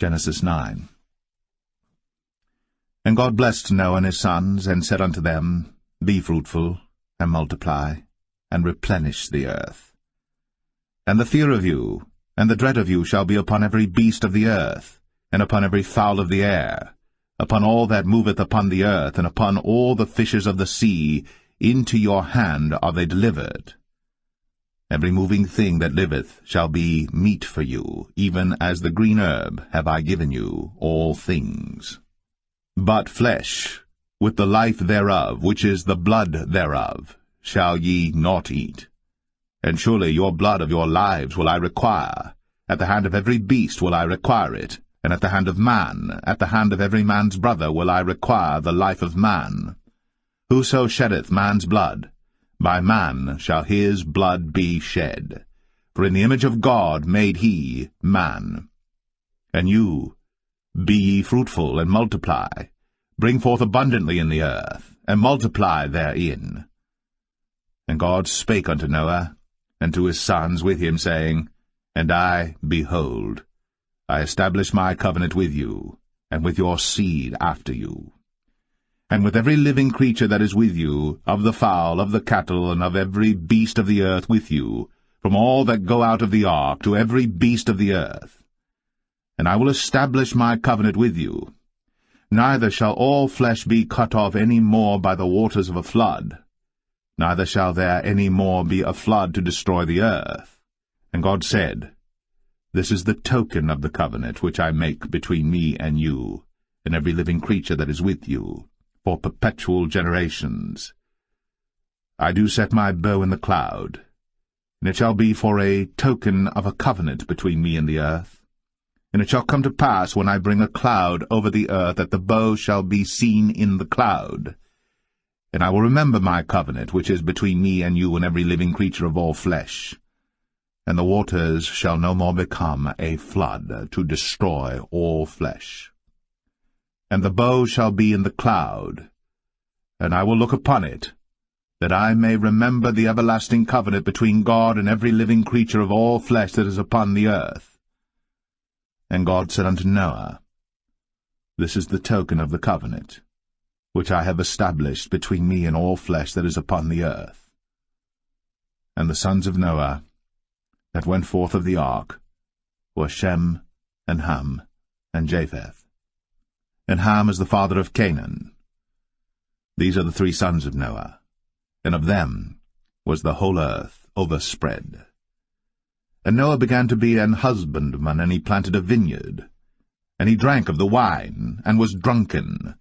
Genesis 9. And God blessed Noah and his sons, and said unto them, Be fruitful, and multiply, and replenish the earth. And the fear of you, and the dread of you shall be upon every beast of the earth, and upon every fowl of the air, upon all that moveth upon the earth, and upon all the fishes of the sea. Into your hand are they delivered. Every moving thing that liveth shall be meat for you, even as the green herb have I given you all things. But flesh, with the life thereof, which is the blood thereof, shall ye not eat. And surely your blood of your lives will I require. At the hand of every beast will I require it, and at the hand of man, at the hand of every man's brother will I require the life of man. Whoso sheddeth man's blood, by man shall his blood be shed. For in the image of God made he man. And you, be ye fruitful, and multiply, bring forth abundantly in the earth, and multiply therein. And God spake unto Noah, and to his sons with him, saying, And I, behold, I establish my covenant with you, and with your seed after you, and with every living creature that is with you, of the fowl, of the cattle, and of every beast of the earth with you, from all that go out of the ark to every beast of the earth. And I will establish my covenant with you. Neither shall all flesh be cut off any more by the waters of a flood, neither shall there any more be a flood to destroy the earth. And God said, This is the token of the covenant which I make between me and you, and every living creature that is with you, for perpetual generations. I do set my bow in the cloud, and it shall be for a token of a covenant between me and the earth. And it shall come to pass, when I bring a cloud over the earth, that the bow shall be seen in the cloud. And I will remember my covenant, which is between me and you and every living creature of all flesh. And the waters shall no more become a flood to destroy all flesh. And the bow shall be in the cloud, and I will look upon it, that I may remember the everlasting covenant between God and every living creature of all flesh that is upon the earth. And God said unto Noah, This is the token of the covenant, which I have established between me and all flesh that is upon the earth. And the sons of Noah that went forth of the ark were Shem, and Ham, and Japheth. And Ham is the father of Canaan. These are the 3 sons of Noah, and of them was the whole earth overspread. And Noah began to be an husbandman, and he planted a vineyard. And he drank of the wine, and was drunken,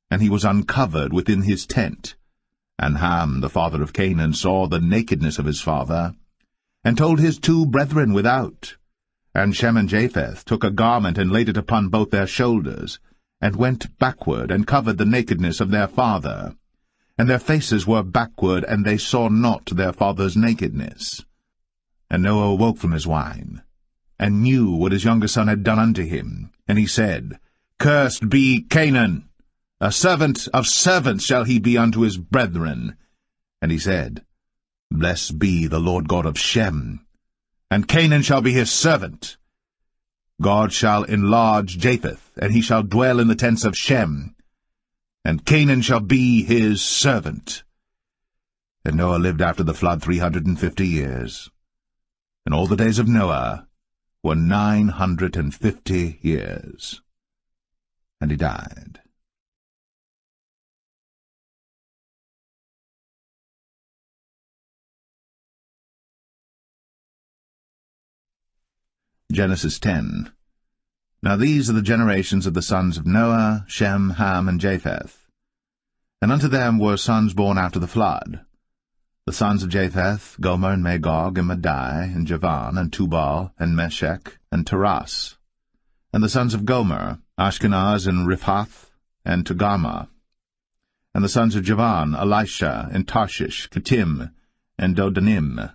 and he was uncovered within his tent. And Ham, the father of Canaan, saw the nakedness of his father, and told his 2 brethren without. And Shem and Japheth took a garment, and laid it upon both their shoulders, and went backward, and covered the nakedness of their father. And their faces were backward, and they saw not their father's nakedness. And Noah awoke from his wine, and knew what his younger son had done unto him. And he said, Cursed be Canaan! A servant of servants shall he be unto his brethren. And he said, Blessed be the Lord God of Shem, and Canaan shall be his servant. God shall enlarge Japheth, and he shall dwell in the tents of Shem, and Canaan shall be his servant. And Noah lived after the flood 350 years. And all the days of Noah were 950 years. And he died. Genesis 10. Now these are the generations of the sons of Noah, Shem, Ham, and Japheth. And unto them were sons born after the flood. The sons of Japheth, Gomer, and Magog, and Madai, and Javan, and Tubal, and Meshech, and Taras. And the sons of Gomer, Ashkenaz, and Riphath, and Togarmah. And the sons of Javan, Elisha, and Tarshish, Kittim, and Dodanim.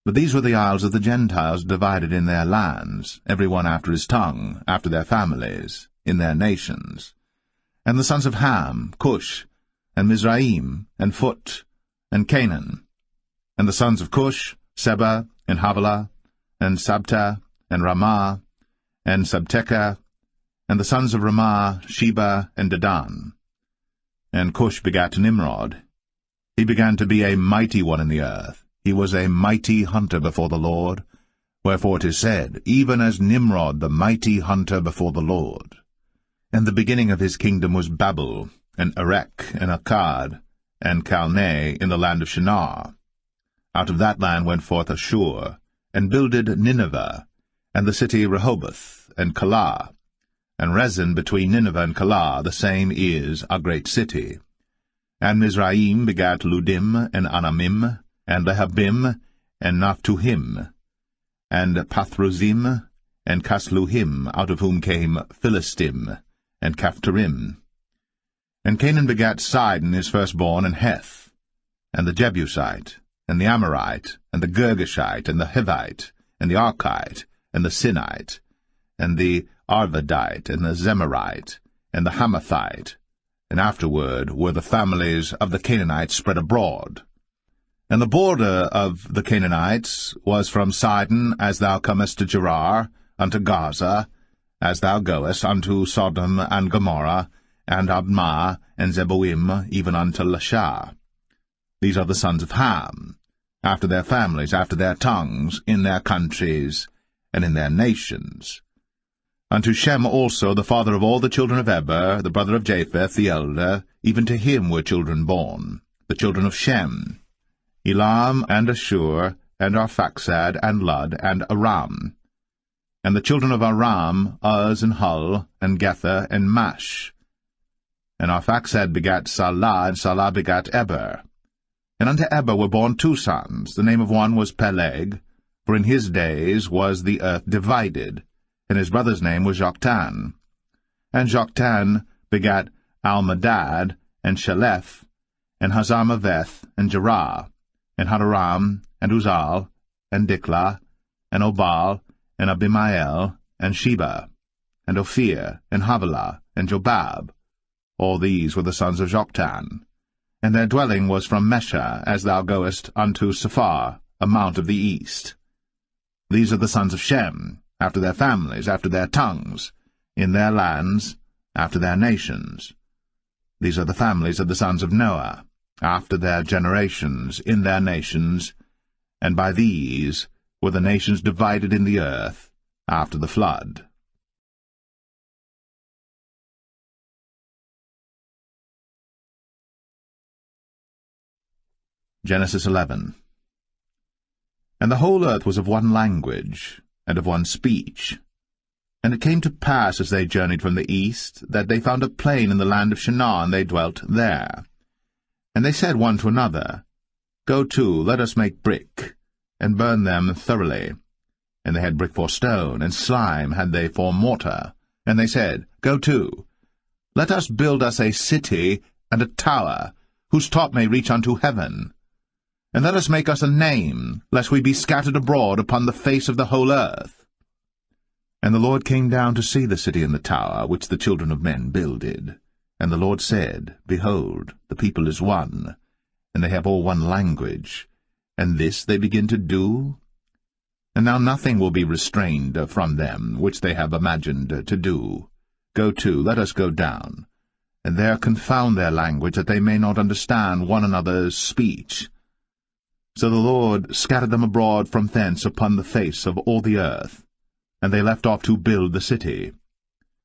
But these were the isles of the Gentiles divided in their lands, every one after his tongue, after their families, in their nations. And the sons of Ham, Cush, and Mizraim, and Phut, and Canaan. And the sons of Cush, Seba, and Havilah, and Sabta, and Ramah, and Sabteka, And the sons of Ramah, Sheba, and Dedan. And Cush begat Nimrod. He began to be a mighty one in the earth. He was a mighty hunter before the Lord. Wherefore it is said, even as Nimrod the mighty hunter before the Lord. And the beginning of his kingdom was Babel, and Erech, and Akkad, and Calneh in the land of Shinar. Out of that land went forth Ashur, and builded Nineveh, and the city Rehoboth, and Calah. And Rezin between Nineveh and Calah, the same is a great city. And Mizraim begat Ludim, and Anamim, and Lehabim, and Naphtuhim, and Pathruzim, and Casluhim, out of whom came Philistim, and Caphtorim. And Canaan begat Sidon his firstborn, and Heth, and the Jebusite, and the Amorite, and the Girgashite, and the Hivite, and the Archite, and the Sinite, and the Arvadite, and the Zemarite, and the Hamathite, and afterward were the families of the Canaanites spread abroad. And the border of the Canaanites was from Sidon, as thou comest to Gerar, unto Gaza, as thou goest unto Sodom and Gomorrah, and Admah, and Zeboim, even unto Lasha. These are the sons of Ham, after their families, after their tongues, in their countries, and in their nations. Unto Shem also, the father of all the children of Eber, the brother of Japheth, the elder, even to him were children born, the children of Shem, Elam, and Ashur, and Arphaxad, and Lud, and Aram. And the children of Aram, Uz, and Hul, and Gether, and Mash. And Arphaxad begat Salah, and Salah begat Eber. And unto Eber were born 2 sons. The name of one was Peleg, for in his days was the earth divided, and his brother's name was Joktan. And Joktan begat Almadad, and Shelef, and Hazarmaveth, and Jerah, and Hadoram, and Uzal, and Diklah, and Obal, and Abimael, and Sheba, and Ophir, and Havilah, and Jobab. All these were the sons of Joktan. And their dwelling was from Mesha, as thou goest unto Sephar, a mount of the east. These are the sons of Shem, after their families, after their tongues, in their lands, after their nations. These are the families of the sons of Noah, after their generations, in their nations, and by these were the nations divided in the earth after the flood. Genesis 11. And the whole earth was of one language, and of one speech. And it came to pass, as they journeyed from the east, that they found a plain in the land of Shinar, and they dwelt there. And they said one to another, Go to, let us make brick, and burn them thoroughly. And they had brick for stone, and slime had they for mortar. And they said, Go to, let us build us a city and a tower, whose top may reach unto heaven. And let us make us a name, lest we be scattered abroad upon the face of the whole earth. And the Lord came down to see the city and the tower, which the children of men builded. And the Lord said, Behold, the people is one, and they have all one language, and this they begin to do? And now nothing will be restrained from them, which they have imagined to do. Go to, let us go down, and there confound their language, that they may not understand one another's speech. So the Lord scattered them abroad from thence upon the face of all the earth, and they left off to build the city.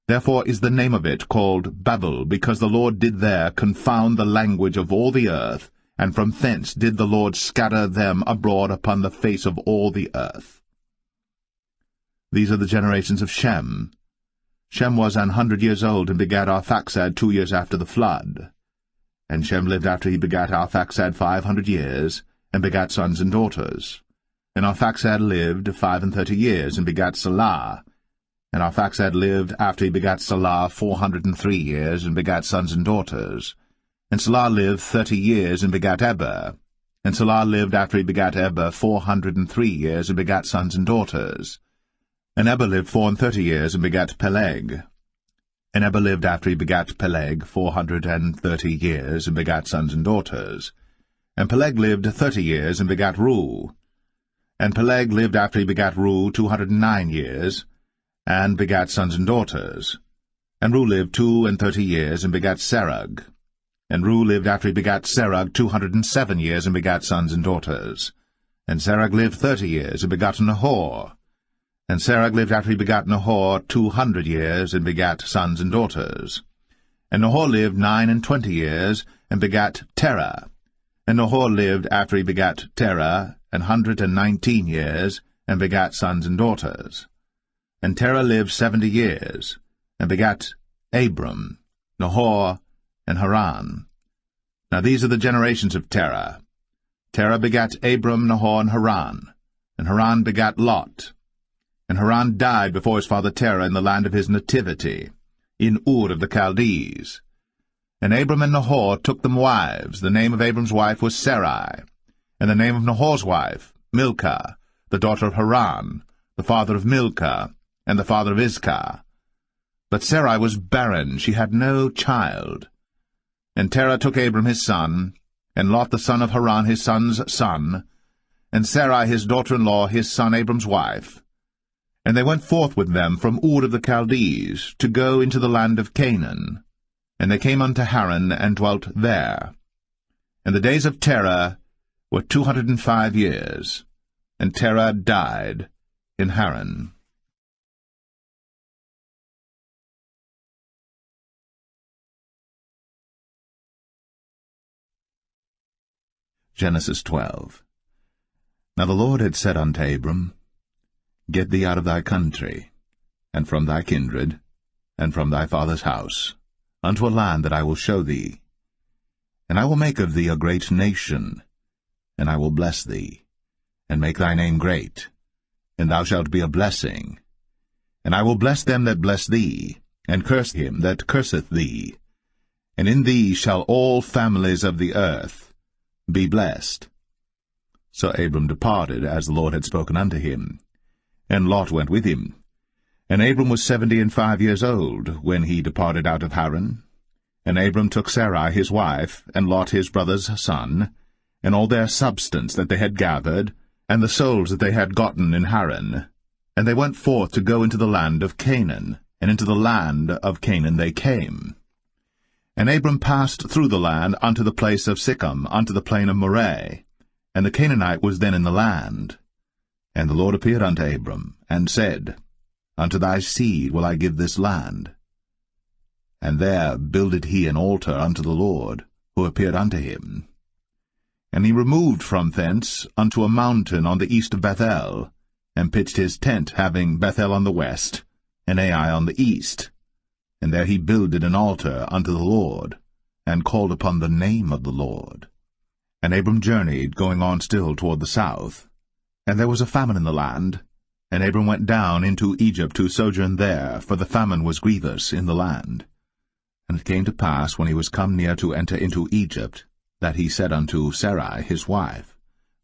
Therefore is the name of it called Babel, because the Lord did there confound the language of all the earth, and from thence did the Lord scatter them abroad upon the face of all the earth. These are the generations of Shem. Shem was 100 years old, and begat Arphaxad 2 years after the flood. And Shem lived after he begat Arphaxad 500 years, and begat sons and daughters. And Arphaxad lived 35 years, and begat Salah. And Arphaxad lived after he begat Salah 403 years, and begat sons and daughters. And Salah lived 30 years, and begat Eber. And Salah lived after he begat Eber 403 years, and begat sons and daughters. And Eber lived 34 years, and begat Peleg. And Eber lived after he begat Peleg 430 years, and begat sons and daughters. And Peleg lived 30 years, and begat Reu. And Peleg lived after he begat Reu 209 years, and begat sons and daughters. And Ru lived 32 years, and begat Serug. And Ru lived after he begat Serug 207 years, and begat sons and daughters. And Serug lived 30 years, and begat Nahor. And Serug lived after he begat Nahor 200 years, and begat sons and daughters. And Nahor lived 29 years, and begat Terah. And Nahor lived after he begat Terah 119 years, and begat sons and daughters. And Terah lived 70 years, and begat Abram, Nahor, and Haran. Now these are the generations of Terah. Terah begat Abram, Nahor, and Haran begat Lot. And Haran died before his father Terah in the land of his nativity, in Ur of the Chaldees. And Abram and Nahor took them wives. The name of Abram's wife was Sarai, and the name of Nahor's wife, Milcah, the daughter of Haran, the father of Milcah, and the father of Iscah. But Sarai was barren, she had no child. And Terah took Abram his son, and Lot the son of Haran his son's son, and Sarai his daughter-in-law his son Abram's wife. And they went forth with them from Ur of the Chaldees, to go into the land of Canaan. And they came unto Haran, and dwelt there. And the days of Terah were 205 years, and Terah died in Haran. Genesis 12. Now the Lord had said unto Abram, Get thee out of thy country, and from thy kindred, and from thy father's house, unto a land that I will show thee. And I will make of thee a great nation, and I will bless thee, and make thy name great, and thou shalt be a blessing. And I will bless them that bless thee, and curse him that curseth thee. And in thee shall all families of the earth be blessed. So Abram departed, as the Lord had spoken unto him. And Lot went with him. And Abram was 75 years old, when he departed out of Haran. And Abram took Sarai his wife, and Lot his brother's son, and all their substance that they had gathered, and the souls that they had gotten in Haran. And they went forth to go into the land of Canaan, and into the land of Canaan they came. And Abram passed through the land unto the place of Sichem, unto the plain of Moreh, and the Canaanite was then in the land. And the Lord appeared unto Abram, and said, Unto thy seed will I give this land. And there builded he an altar unto the Lord, who appeared unto him. And he removed from thence unto a mountain on the east of Bethel, and pitched his tent, having Bethel on the west, and Ai on the east. And there he builded an altar unto the Lord, and called upon the name of the Lord. And Abram journeyed, going on still toward the south. And there was a famine in the land, and Abram went down into Egypt to sojourn there, for the famine was grievous in the land. And it came to pass, when he was come near to enter into Egypt, that he said unto Sarai his wife,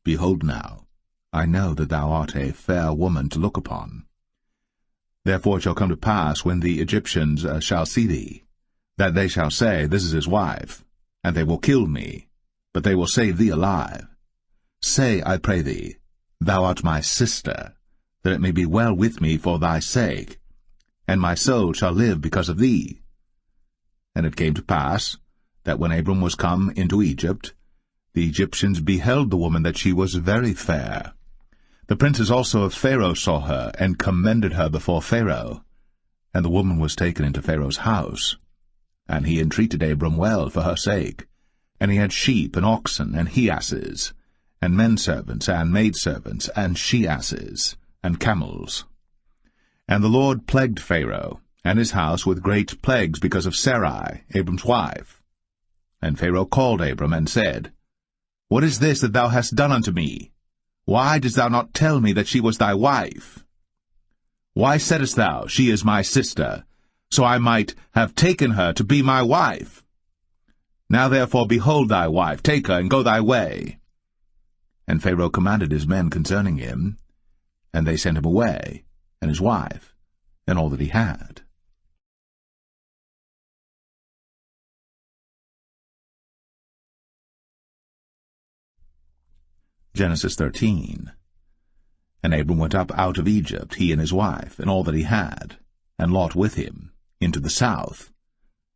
Behold now, I know that thou art a fair woman to look upon. Therefore it shall come to pass, when the Egyptians shall see thee, that they shall say, This is his wife, and they will kill me, but they will save thee alive. Say, I pray thee, Thou art my sister, that it may be well with me for thy sake, and my soul shall live because of thee. And it came to pass, that when Abram was come into Egypt, the Egyptians beheld the woman that she was very fair. The princes also of Pharaoh saw her, and commended her before Pharaoh. And the woman was taken into Pharaoh's house. And he entreated Abram well for her sake. And he had sheep, and oxen, and he-asses, and men-servants, and maidservants, and she-asses, and camels. And the Lord plagued Pharaoh, and his house with great plagues, because of Sarai, Abram's wife. And Pharaoh called Abram, and said, What is this that thou hast done unto me? Why didst thou not tell me that she was thy wife? Why saidst thou, She is my sister, so I might have taken her to be my wife? Now therefore behold thy wife, take her, and go thy way. And Pharaoh commanded his men concerning him, and they sent him away, and his wife, and all that he had. Genesis 13. And Abram went up out of Egypt, he and his wife, and all that he had, and Lot with him, into the south.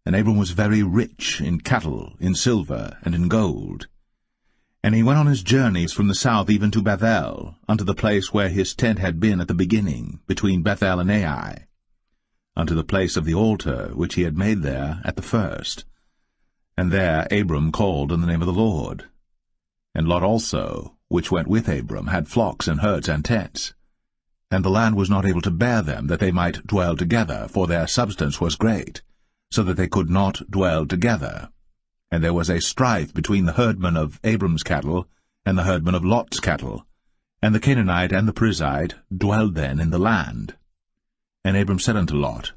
And Abram was very rich in cattle, in silver, and in gold. And he went on his journeys from the south even to Bethel, unto the place where his tent had been at the beginning, between Bethel and Ai, unto the place of the altar which he had made there at the first. And there Abram called on the name of the Lord. And Lot also, which went with Abram, had flocks and herds and tents. And the land was not able to bear them, that they might dwell together, for their substance was great, so that they could not dwell together. And there was a strife between the herdmen of Abram's cattle and the herdmen of Lot's cattle. And the Canaanite and the Perizzite dwelled then in the land. And Abram said unto Lot,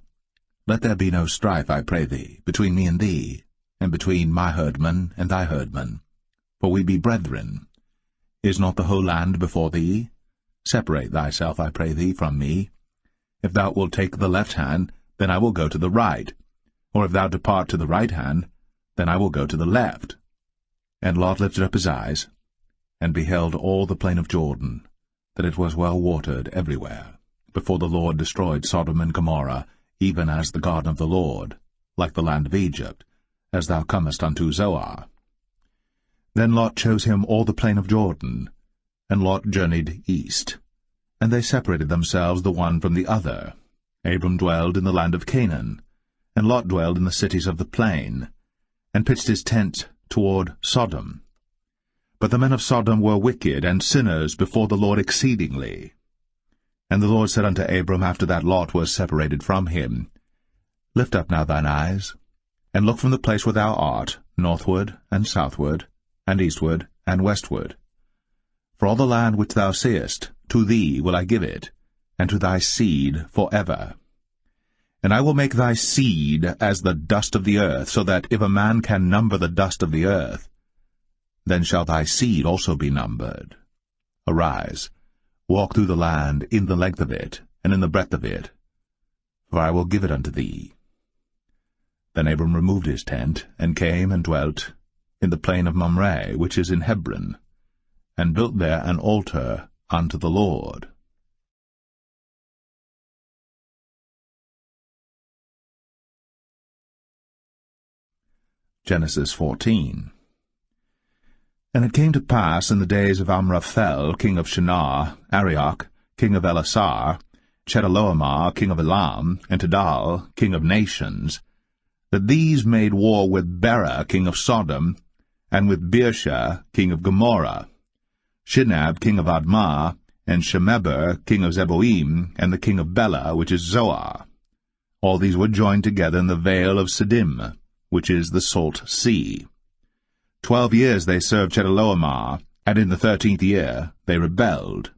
Let there be no strife, I pray thee, between me and thee, and between my herdmen and thy herdmen, for we be brethren. Is not the whole land before thee? Separate thyself, I pray thee, from me. If thou wilt take the left hand, then I will go to the right. Or if thou depart to the right hand, then I will go to the left. And Lot lifted up his eyes, and beheld all the plain of Jordan, that it was well watered everywhere, before the Lord destroyed Sodom and Gomorrah, even as the garden of the Lord, like the land of Egypt, as thou comest unto Zoar. Then Lot chose him all the plain of Jordan, and Lot journeyed east. And they separated themselves the one from the other. Abram dwelled in the land of Canaan, and Lot dwelled in the cities of the plain, and pitched his tent toward Sodom. But the men of Sodom were wicked and sinners before the Lord exceedingly. And the Lord said unto Abram, after that Lot was separated from him, Lift up now thine eyes, and look from the place where thou art, northward and southward, and eastward and westward. For all the land which thou seest, to thee will I give it, and to thy seed for ever. And I will make thy seed as the dust of the earth, so that if a man can number the dust of the earth, then shall thy seed also be numbered. Arise, walk through the land in the length of it, and in the breadth of it, for I will give it unto thee. Then Abram removed his tent, and came and dwelt in the plain of Mamre, which is in Hebron, and built there an altar unto the Lord. Genesis 14. And it came to pass in the days of Amraphel, king of Shinar, Arioch, king of Elasar, Chedorlaomer, king of Elam, and Tidal, king of nations, that these made war with Bera, king of Sodom, and with Birsha, king of Gomorrah, Shinab, king of Admah, and Shemeber, king of Zeboim, and the king of Bela, which is Zoar. All these were joined together in the vale of Siddim, which is the salt sea. 12 years they served Chedorlaomer, and in the 13th year they rebelled.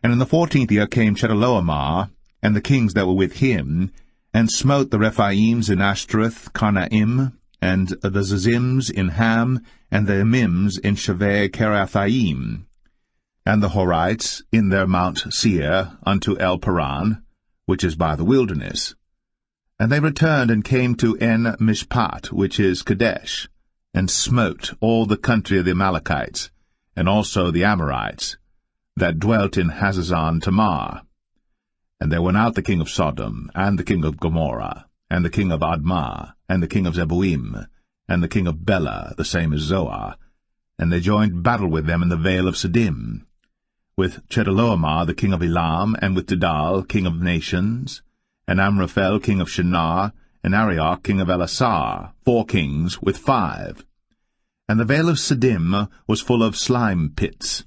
And in the 14th year came Chedorlaomer, and the kings that were with him, and smote the Rephaims in Ashtaroth Karnaim, and the Zazims in Ham, and the Emims in Shaveh Kiriathaim, and the Horites in their Mount Seir unto El Paran, which is by the wilderness. And they returned and came to En Mishpat, which is Kadesh, and smote all the country of the Amalekites, and also the Amorites, that dwelt in Hazazon Tamar. And there went out the king of Sodom, and the king of Gomorrah, and the king of Admah, and the king of Zeboim, and the king of Bela, the same as Zoar, and they joined battle with them in the vale of Siddim, with Chedorlaomer the king of Elam, and with Tidal king of nations, and Amraphel king of Shinar, and Arioch king of Elasar, 4 kings with 5. And the vale of Siddim was full of slime pits,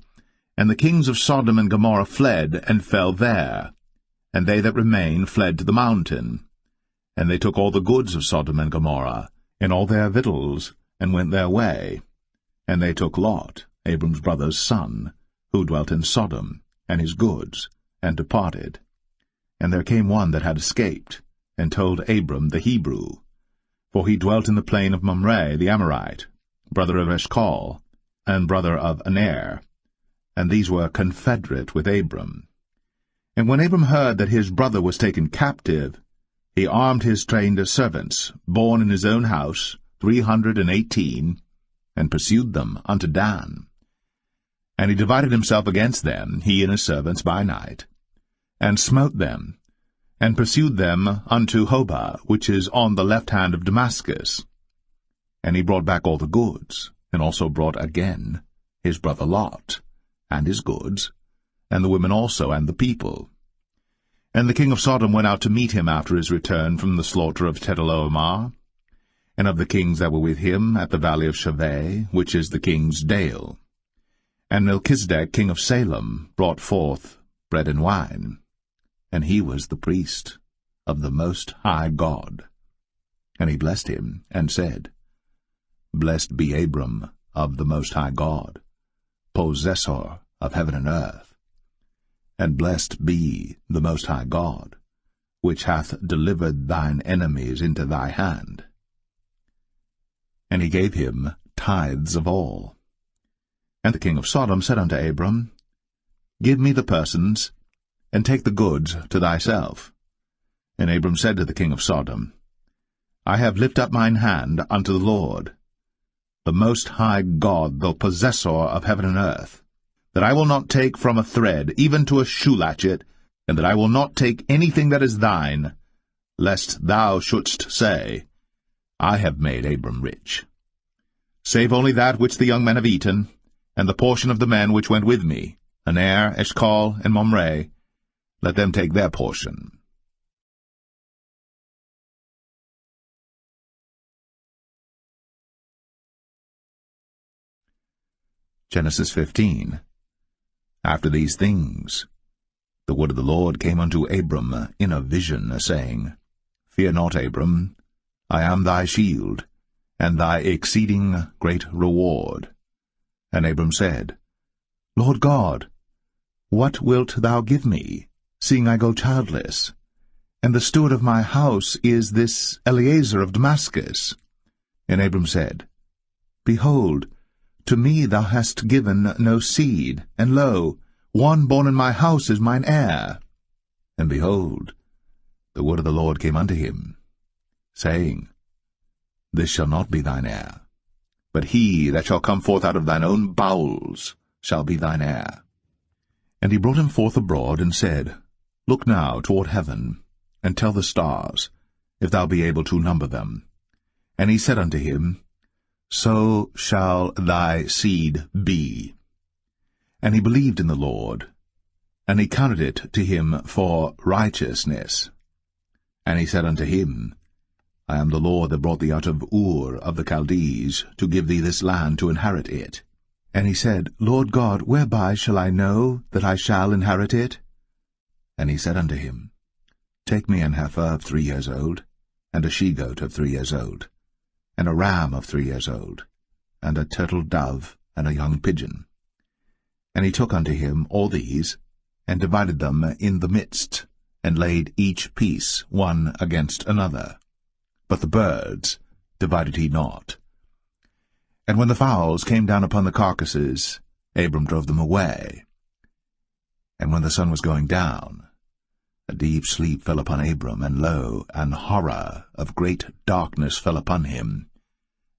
and the kings of Sodom and Gomorrah fled, and fell there, and they that remained fled to the mountain. And they took all the goods of Sodom and Gomorrah, and all their victuals, and went their way. And they took Lot, Abram's brother's son, who dwelt in Sodom, and his goods, and departed. And there came one that had escaped, and told Abram the Hebrew, for he dwelt in the plain of Mamre the Amorite, brother of Eshcol, and brother of Aner, and these were confederate with Abram. And when Abram heard that his brother was taken captive, he armed his trained servants, born in his own house, 318, and pursued them unto Dan. And he divided himself against them, he and his servants, by night, and smote them, and pursued them unto Hobah, which is on the left hand of Damascus. And he brought back all the goods, and also brought again his brother Lot, and his goods, and the women also, and the people. And the king of Sodom went out to meet him after his return from the slaughter of Chedorlaomer, and of the kings that were with him at the valley of Shaveh, which is the king's dale. And Melchizedek, king of Salem, brought forth bread and wine, and he was the priest of the Most High God. And he blessed him, and said, Blessed be Abram of the Most High God, possessor of heaven and earth. And blessed be the Most High God, which hath delivered thine enemies into thy hand. And he gave him tithes of all. And the king of Sodom said unto Abram, Give me the persons, and take the goods to thyself. And Abram said to the king of Sodom, I have lifted up mine hand unto the Lord, the Most High God, the possessor of heaven and earth, that I will not take from a thread, even to a shoe latchet, and that I will not take anything that is thine, lest thou shouldst say, I have made Abram rich. Save only that which the young men have eaten, and the portion of the men which went with me, Aner, Eshcol, and Mamre, let them take their portion. Genesis 15. After these things, the word of the Lord came unto Abram in a vision, saying, Fear not, Abram, I am thy shield, and thy exceeding great reward. And Abram said, Lord God, what wilt thou give me, seeing I go childless? And the steward of my house is this Eliezer of Damascus. And Abram said, Behold, to me thou hast given no seed, and lo, one born in my house is mine heir. And behold, the word of the Lord came unto him, saying, This shall not be thine heir, but he that shall come forth out of thine own bowels shall be thine heir. And he brought him forth abroad, and said, Look now toward heaven, and tell the stars, if thou be able to number them. And he said unto him, So shall thy seed be. And he believed in the Lord, and he counted it to him for righteousness. And he said unto him, I am the Lord that brought thee out of Ur of the Chaldees, to give thee this land to inherit it. And he said, Lord God, whereby shall I know that I shall inherit it? And he said unto him, Take me an heifer of 3 years old, and a she-goat of 3 years old, and a ram of 3 years old, and a turtle dove, and a young pigeon. And he took unto him all these, and divided them in the midst, and laid each piece one against another. But the birds divided he not. And when the fowls came down upon the carcasses, Abram drove them away. And when the sun was going down, a deep sleep fell upon Abram, and lo, an horror of great darkness fell upon him.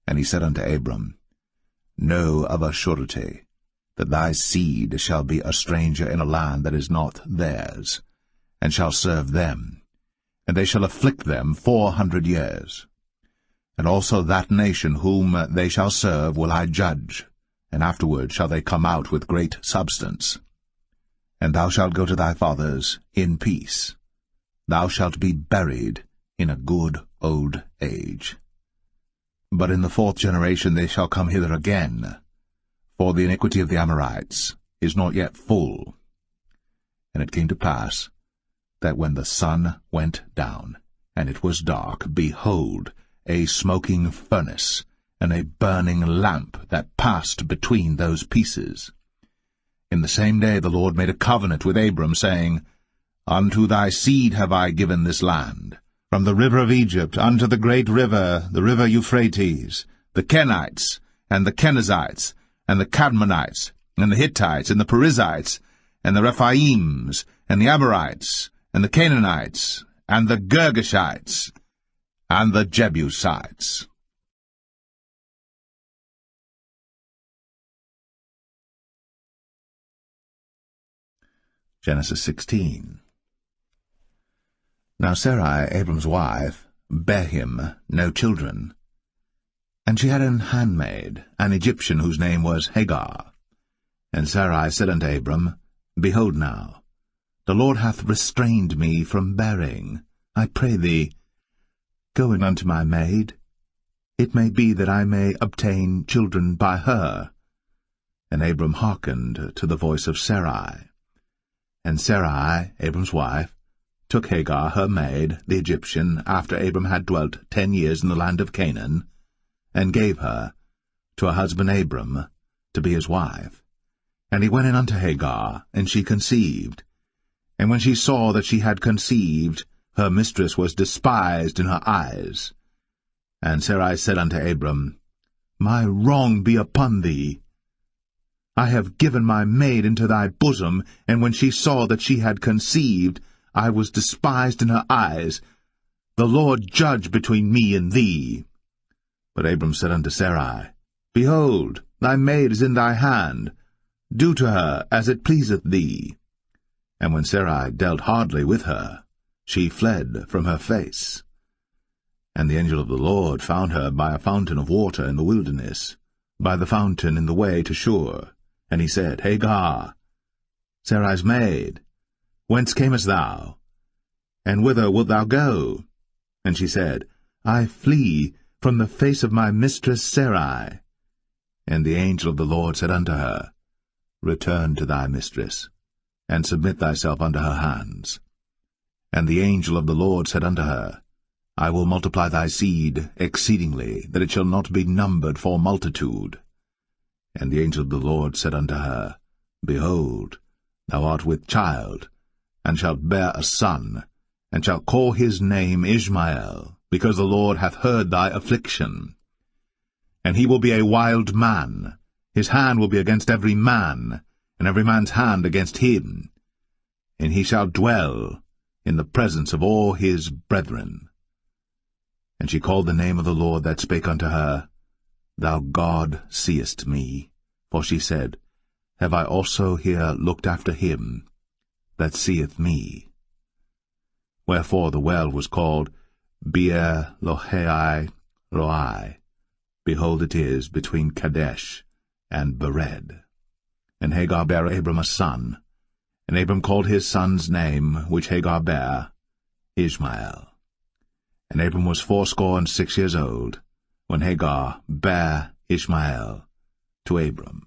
And he said unto Abram, Know of a surety that thy seed shall be a stranger in a land that is not theirs, and shall serve them, and they shall afflict them 400 years. And also that nation whom they shall serve will I judge, and afterward shall they come out with great substance. And thou shalt go to thy fathers in peace. Thou shalt be buried in a good old age. But in the 4th generation they shall come hither again, for the iniquity of the Amorites is not yet full. And it came to pass, that when the sun went down, and it was dark, behold, a smoking furnace, and a burning lamp that passed between those pieces. In the same day the Lord made a covenant with Abram, saying, Unto thy seed have I given this land, from the river of Egypt unto the great river, the river Euphrates, the Kenites, and the Kenizzites, and the Cadmonites, and the Hittites, and the Perizzites, and the Rephaims, and the Amorites, and the Canaanites, and the Girgashites, and the Jebusites. Genesis 16. Now Sarai, Abram's wife, bare him no children. And she had an handmaid, an Egyptian, whose name was Hagar. And Sarai said unto Abram, Behold now, the Lord hath restrained me from bearing. I pray thee, go in unto my maid. It may be that I may obtain children by her. And Abram hearkened to the voice of Sarai. And Sarai, Abram's wife, took Hagar her maid, the Egyptian, after Abram had dwelt 10 years in the land of Canaan, and gave her to her husband Abram to be his wife. And he went in unto Hagar, and she conceived. And when she saw that she had conceived, her mistress was despised in her eyes. And Sarai said unto Abram, My wrong be upon thee. I have given my maid into thy bosom, and when she saw that she had conceived, I was despised in her eyes. The Lord judge between me and thee. But Abram said unto Sarai, Behold, thy maid is in thy hand. Do to her as it pleaseth thee. And when Sarai dealt hardly with her, she fled from her face. And the angel of the Lord found her by a fountain of water in the wilderness, by the fountain in the way to Shur. And he said, Hagar, Sarai's maid, whence camest thou? And whither wilt thou go? And she said, I flee from the face of my mistress Sarai. And the angel of the Lord said unto her, Return to thy mistress, and submit thyself unto her hands. And the angel of the Lord said unto her, I will multiply thy seed exceedingly, that it shall not be numbered for multitude. And the angel of the Lord said unto her, Behold, thou art with child, and shalt bear a son, and shalt call his name Ishmael, because the Lord hath heard thy affliction. And he will be a wild man, his hand will be against every man, and every man's hand against him. And he shall dwell in the presence of all his brethren. And she called the name of the Lord that spake unto her, Thou God seest me. For she said, Have I also here looked after him that seeth me? Wherefore the well was called Beer Lohai Roi. Behold, it is between Kadesh and Bered. And Hagar bare Abram a son, and Abram called his son's name, which Hagar bare, Ishmael. And Abram was 86 years old, when Hagar bare Ishmael to Abram.